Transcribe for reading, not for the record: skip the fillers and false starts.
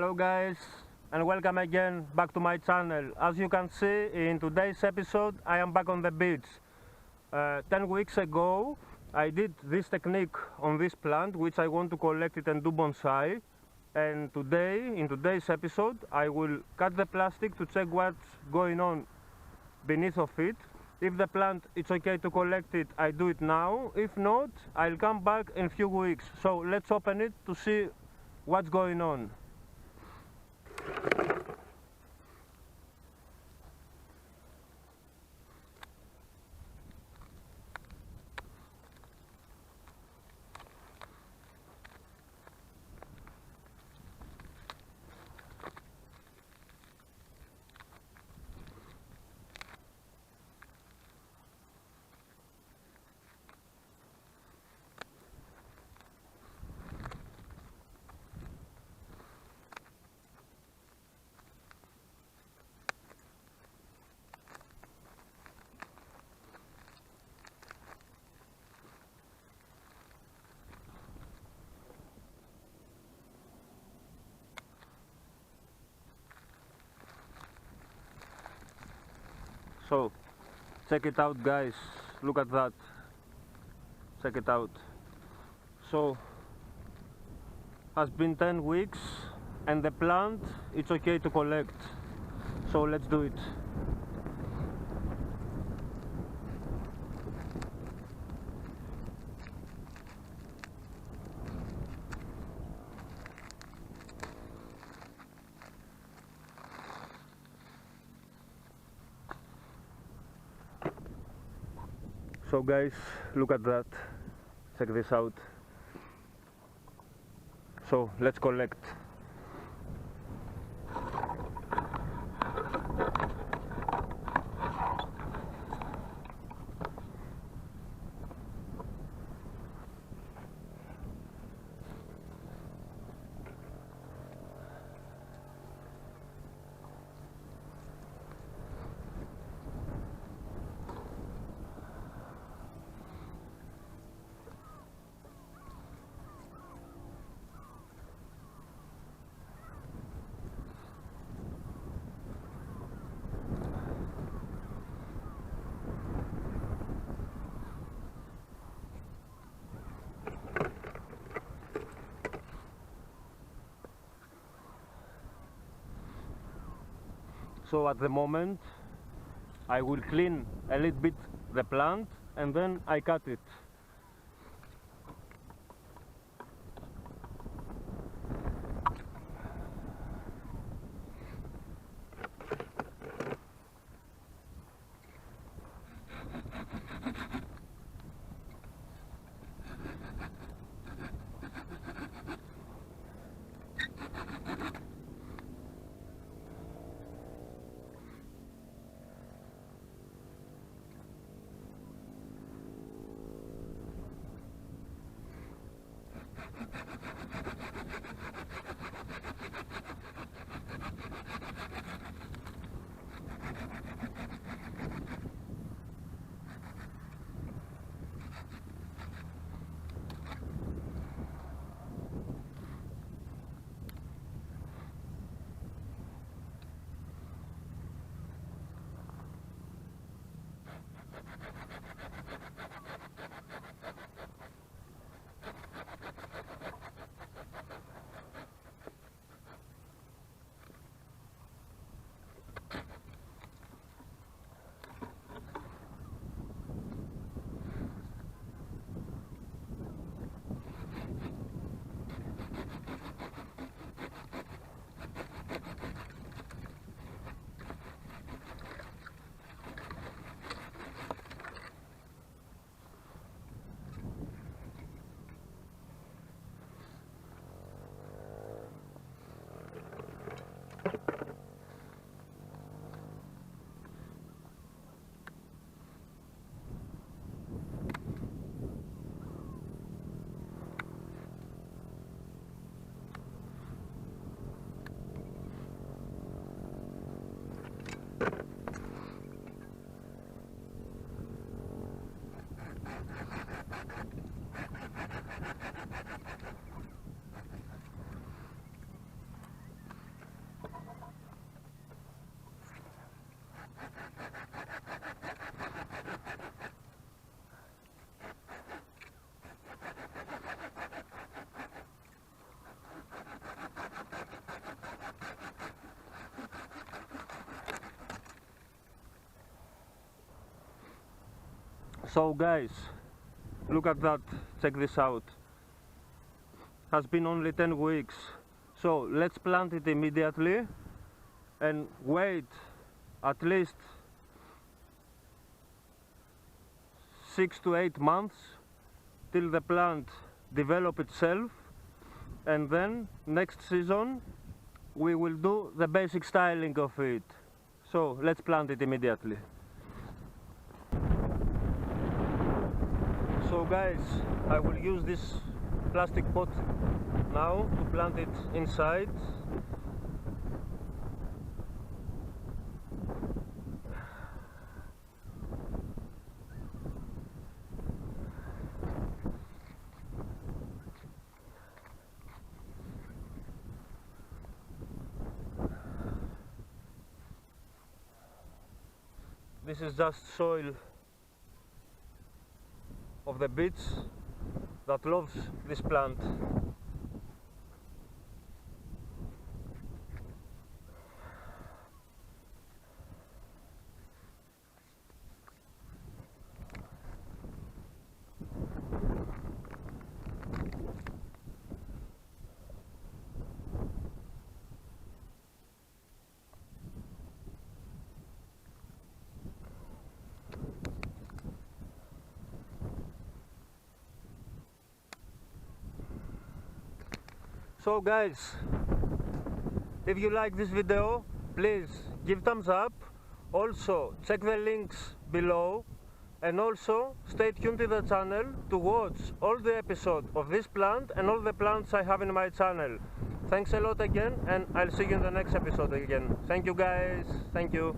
Hello guys, and welcome again back to my channel. As you can see in today's episode, I am back on the beach. 10 weeks ago I did this technique on this plant, which I want to collect it and do bonsai. And today, in today's episode, I will cut the plastic to check what's going on beneath of it. If the plant it's okay to collect it, I do it now. If not, I'll come back in a few weeks. So let's open it to see what's going on. So, check it out guys, look at that, check it out. So, has been 10 weeks and the plant, it's okay to collect. So let's do it. So guys, look at that, check this out. So let's collect. So at the moment I will clean a little bit the plant and then I cut it. So guys, look at that, check this out. Has been only 10 weeks. So let's plant it immediately and wait at least 6 to 8 months till the plant develop itself, and then next season we will do the basic styling of it. So let's plant it immediately. So guys, I will use this plastic pot now to plant it inside. This is just soil of the beach that loves this plant. So guys, if you like this video, please give thumbs up. Also check the links below, and also stay tuned to the channel to watch all the episodes of this plant and all the plants I have in my channel. Thanks a lot again, and I'll see you in the next episode again. Thank you guys, thank you.